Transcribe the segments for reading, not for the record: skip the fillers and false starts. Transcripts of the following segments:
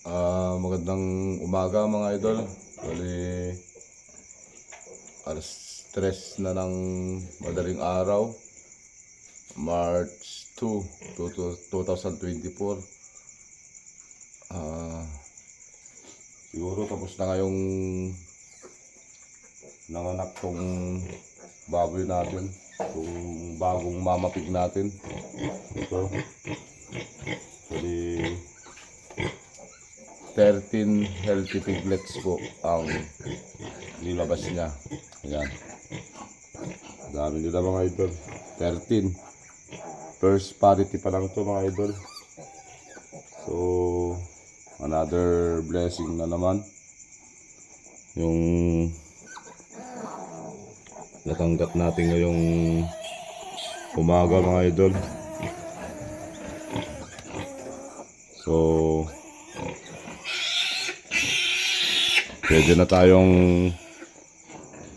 Magandang umaga mga idol. Bali, alas 3 na ng madaling araw, March 2, 2024. Siguro tapos na ngayong nanganak tong baboy natin, itong bagong mamapig natin. Ito, bali 13 healthy piglets po ang nilabas niya. Ayan. Dami nila mga idol. 13. First parity pa lang to mga idol. So, another blessing na naman. Yung natanggap natin ngayong umaga mga idol. So, pwede na tayong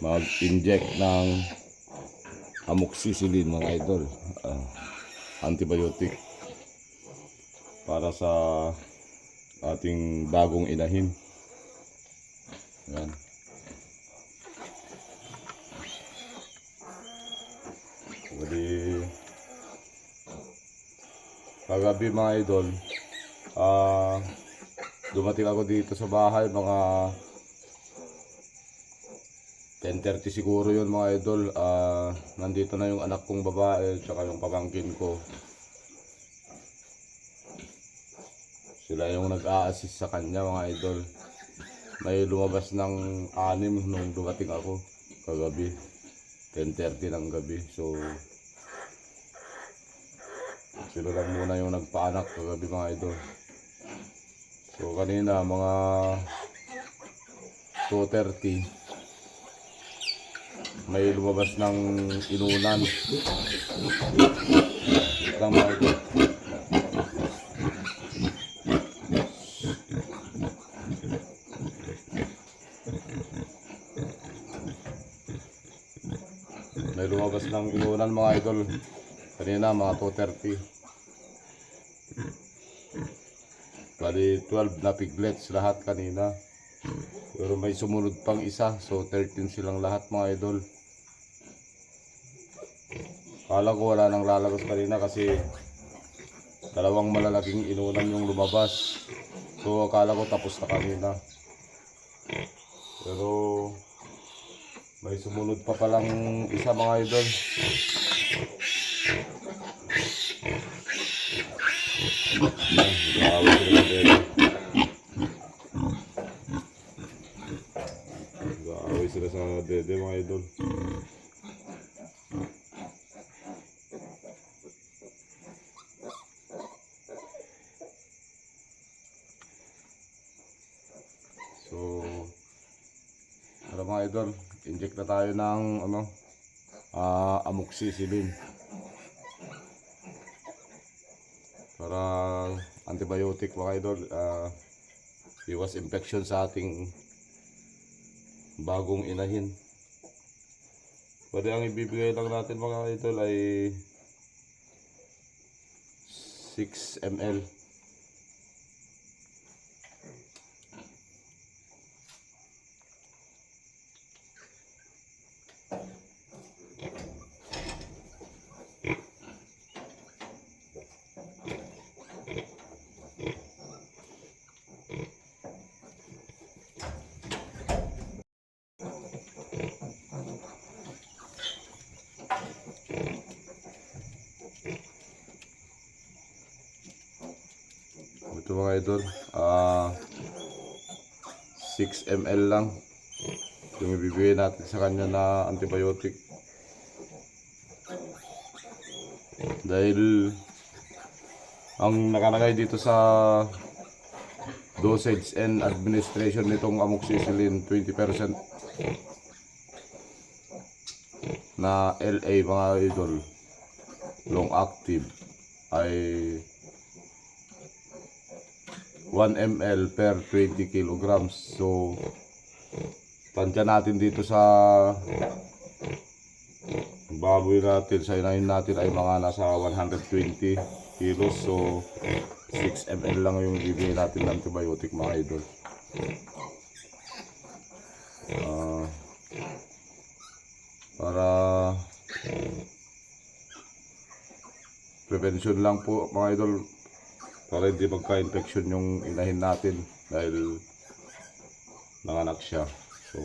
mag-inject ng amoxicillin mga idol, antibiotic para sa ating bagong inahin. Ayan. Jadi kagabi mga idol, dumating ako dito sa bahay mga 10:30 siguro yun mga idol. Nandito na yung anak kong babae tsaka yung pamangkin ko. Sila yung nag-a-assist sa kanya mga idol. May lumabas ng 6 nung dumating ako kagabi, 10:30 ng gabi. So sila lang muna yung nagpaanak kagabi mga idol. So kanina mga 2:30 may lumabas ng inunan. Lang mga idol. May lumabas ng inunan mga idol. Kanina mga 2:30. Bali 12 na piglets lahat kanina. Pero may sumunod pang isa. So 13 silang lahat mga idol. Kala ko wala nang lalabas kanina kasi dalawang malalaking inunan yung lumabas. So akala ko tapos na kanina. Pero may sumunod pa palang isa mga idol. Gaaway sila sa dede mga idol. So mga idol, inject na tayo ng amoxicillin para antibiotic mga idol, iwas infection sa ating bagong inahin. Pwede ang ibibigay lang natin mga idol ay 6 ml. Ito mga idol, 6 ml lang yung ibibigay natin sa kanya na antibiotic. Dahil ang nakalagay dito sa dosage and administration nitong amoxicillin, 20% na LA mga idol, long active, ay 1 ml per 20 kilograms. So tansya natin dito sa baboy natin, sa inahin natin ay mga nasa 120 kilos. So 6 ml lang yung ibigay natin ng antibiotic mga idol. Para prevention lang po mga idol, para hindi magka-infection yung inahin natin dahil nanganak siya. So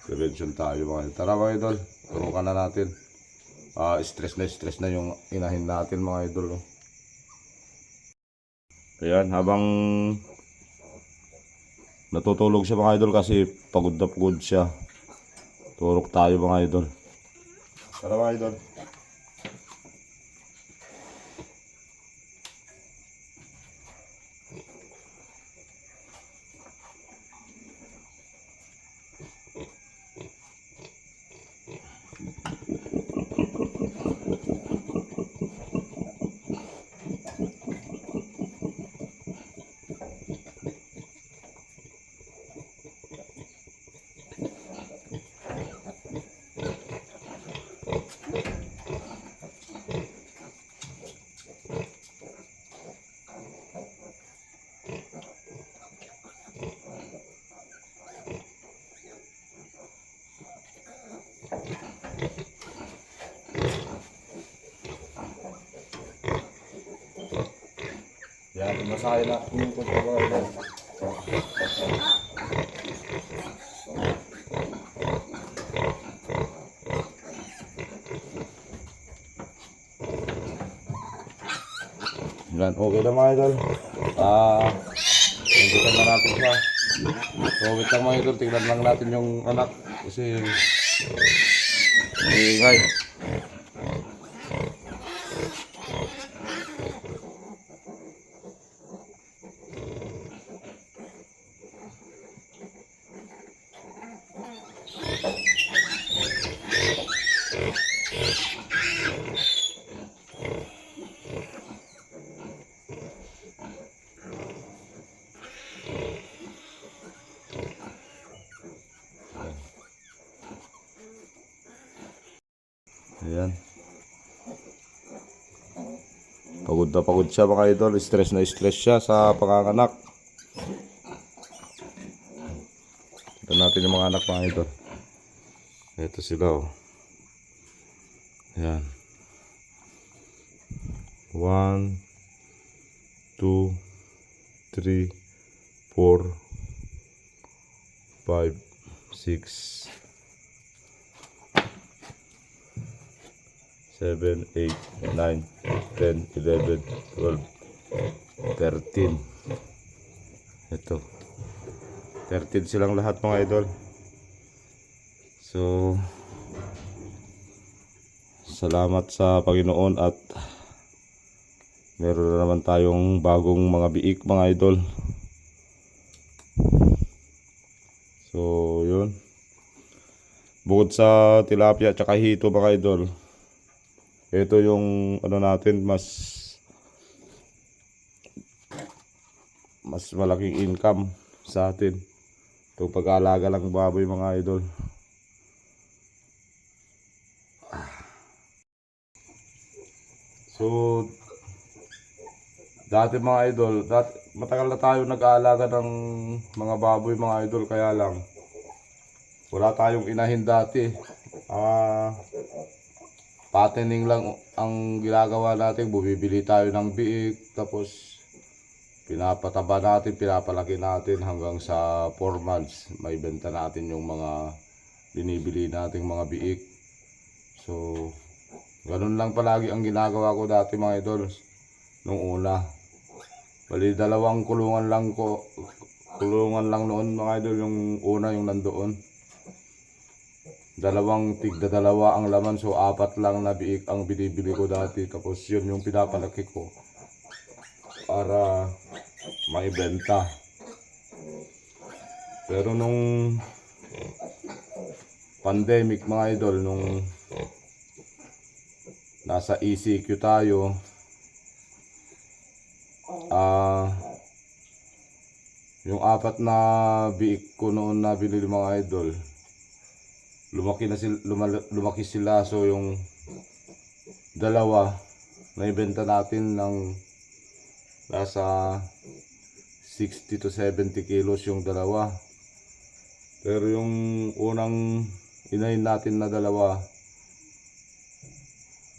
prevention tayo mga idol. Tara mga idol, turukan na natin. Stress na yung inahin natin mga idol. Ayan, habang natutulog siya mga idol kasi pagod na pagod siya, turok tayo mga idol. Tara mga idol. Yan, masahe na yung punta mga idol. Yan, okay na mga idol. Hinggitan na natin siya. So, wait lang mga idol, tingnan lang natin yung anak. Kasi ingay. Ayan. Pagod na pagod siya mga idol. Stress na stress siya sa panganganak. Ito natin yung mga anak mga idol. Ito sila oh. Ayan. 1, 2, 3, 4, 5, 6, 7, 8, 9, 10, 11, 12, 13. Ito. 13 silang lahat mga idol. So, salamat sa Panginoon at meron na naman tayong bagong mga biik mga idol. So, yun. Bukod sa tilapia at saka hito mga idol, ito yung ano natin, mas malaking income sa atin. Itong pag-aalaga lang baboy mga idol. So, dati mga idol, matagal na tayo nag-aalaga ng mga baboy mga idol, kaya lang wala tayong inahin dati. Patterning lang ang ginagawa natin, bumibili tayo ng biik, tapos pinapataba natin, pinapalaki natin hanggang sa 4 months. May benta natin yung mga binibili nating mga biik. So, ganun lang palagi ang ginagawa ko dati mga idol. Nung una, bali dalawang kulungan lang noon mga idol, yung una yung nandoon. Dalawang tigda-dalawa ang laman, so 4 lang na biik ang binibili ko dati. Tapos yun yung pinapalaki ko para maibenta. Pero nung pandemic mga idol, nung nasa ECQ tayo, yung 4 na biik ko noon na binili mga idol, lumaki sila. So yung dalawa naibenta natin ng nasa 60 to 70 kilos yung dalawa. Pero yung unang inahin natin na dalawa,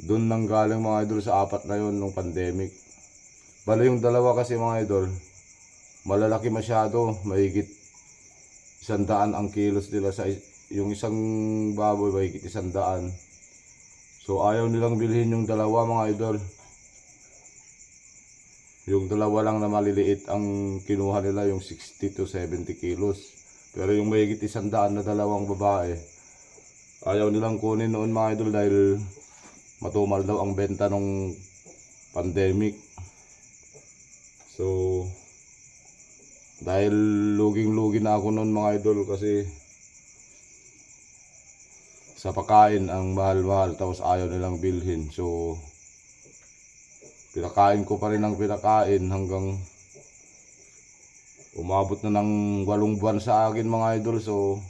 doon nang galing mga idol sa apat na yon nung pandemic. Bale yung dalawa kasi mga idol, malalaki masyado, mahigit 100 ang kilos nila sa yung isang baboy, mahigit 100. So ayaw nilang bilhin yung dalawa mga idol. Yung dalawa lang na maliliit ang kinuha nila, yung 60 to 70 kilos. Pero yung mahigit 100 na dalawang babae, ayaw nilang kunin noon mga idol dahil matumal daw ang benta nung pandemic. So dahil luging-lugi na ako noon mga idol kasi sa pagkain ang mahal-mahal, tapos ayaw nilang bilhin. So pinakain ko pa rin ang pinakain hanggang umabot na ng 8 buwan sa akin mga idol. So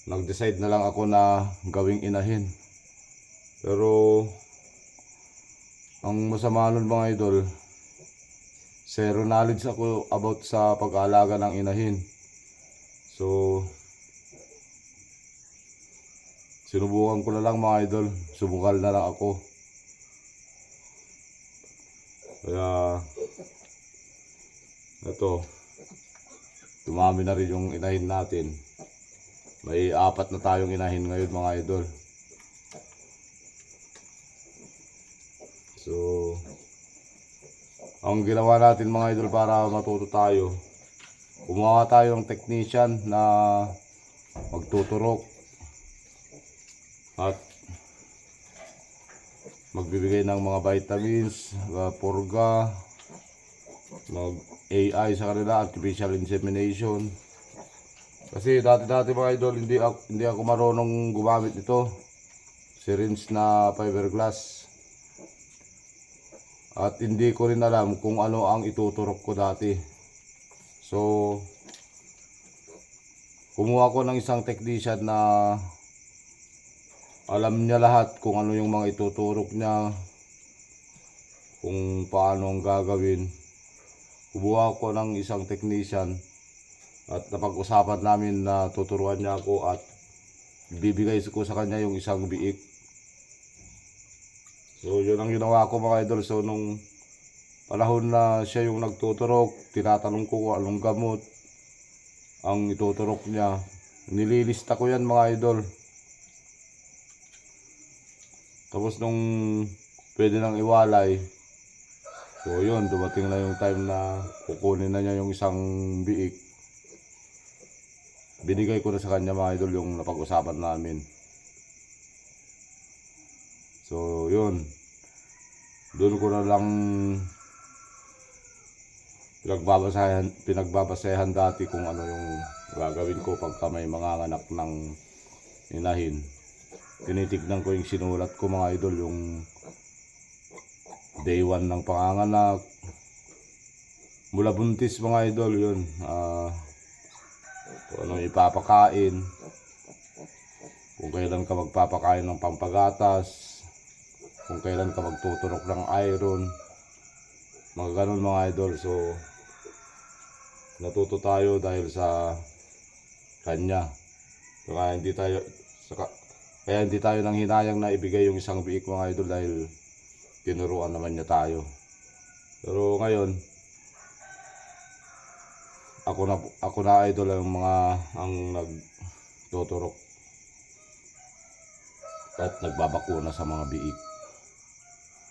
nag-decide na lang ako na gawing inahin. Pero ang masama nun mga idol, zero knowledge ako about sa pag-aalaga ng inahin. So sinubukan ko na lang mga idol, subukal na lang ako. Kaya ito, dumami na rin yung inahin natin. May 4 na tayong inahin ngayon mga idol. So ang ginawa natin mga idol para matuto tayo, kumuha tayo ng technician na magtuturok at magbibigay ng mga vitamins, purga, mag-AI sa kanila, artificial insemination. Kasi dati mga idol, hindi ako marunong gumamit nito, syringe na fiberglass. At hindi ko rin alam kung ano ang ituturok ko dati. So kumuha ko ng isang technician na alam niya lahat kung ano yung mga ituturok niya, kung paano ang gagawin. Kumuha ko ng isang technician at napag-usapan namin na tuturuan niya ako at bibigay ko sa kanya yung isang biik. So yun ang ginawa ko mga idol. So nung panahon na siya yung nagtuturok, tinatanong ko kung anong gamot ang ituturok niya. Nililista ko yan mga idol. Tapos nung pwede nang iwalay, so yun, dumating na yung time na kukunin na niya yung isang biik. Binigay ko na sa kanya mga idol yung napag-usapan namin. So yun, doon ko na lang pinagbabasehan dati kung ano yung gagawin ko pagka may manganganak ng inahin. Tinitignan ko yung sinulat ko mga idol, yung day 1 ng panganganak, mula buntis mga idol, yun. Kung ano ipapakain, kung kailan ka magpapakain ng pampagatas, kung kailan ka magtuturok ng iron, mga ganun mga idol. So natuto tayo dahil sa kanya. So, kaya hindi tayo nang hinayang na ibigay yung isang biik mga idol dahil tinuruan naman niya tayo. Pero ngayon ako na idol ang nagtuturok at nagbabakuna sa mga biik.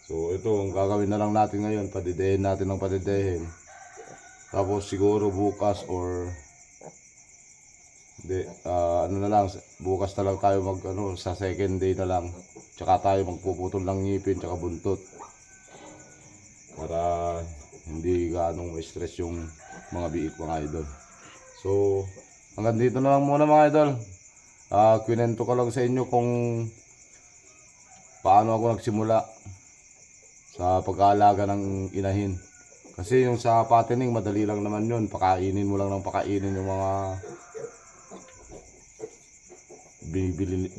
So ito ang gagawin na lang natin ngayon, padidehin natin ng padidehin. Tapos siguro bukas or ano na lang, bukas na lang tayo sa second day na lang. Tsaka tayo magpuputol ng ngipin tsaka buntot. Para hindi gaanong stress yung mga biik mga idol. So hanggang dito na lang muna mga idol. Kwento ko lang sa inyo kung paano ako nagsimula sa pag-aalaga ng inahin. Kasi yung sa fattening, madali lang naman yun. Pakainin mo lang ng pakainin yung mga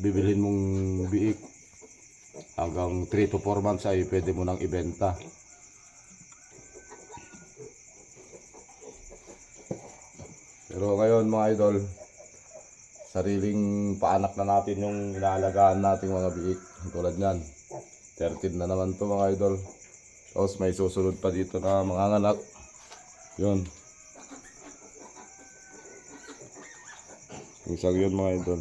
bibilhin mong biik. Hanggang 3 to 4 months ay pwede mo nang ibenta. Pero ngayon mga idol, sariling paanak na natin yung inaalagaan nating mga biik. Tulad nyan, 13 na naman to mga idol. Tapos may susunod pa dito na mga anak. Yun. Isang yun mga idol.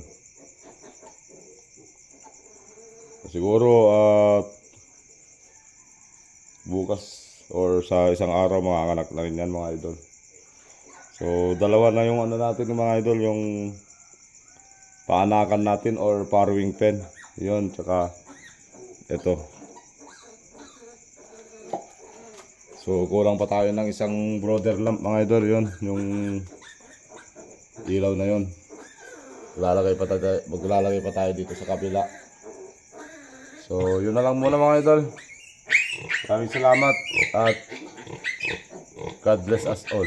Siguro bukas or sa isang araw mga anak na rin yan mga idol. So dalawa na yung ano natin mga idol, yung paanakan natin or farrowing pen. Yun, tsaka ito. So kulang pa tayo ng isang brother lamp mga idol, yun, yung ilaw na yun. Maglalagay pa tayo dito sa kabila. So yun na lang muna mga idol. Maraming salamat at God bless us all.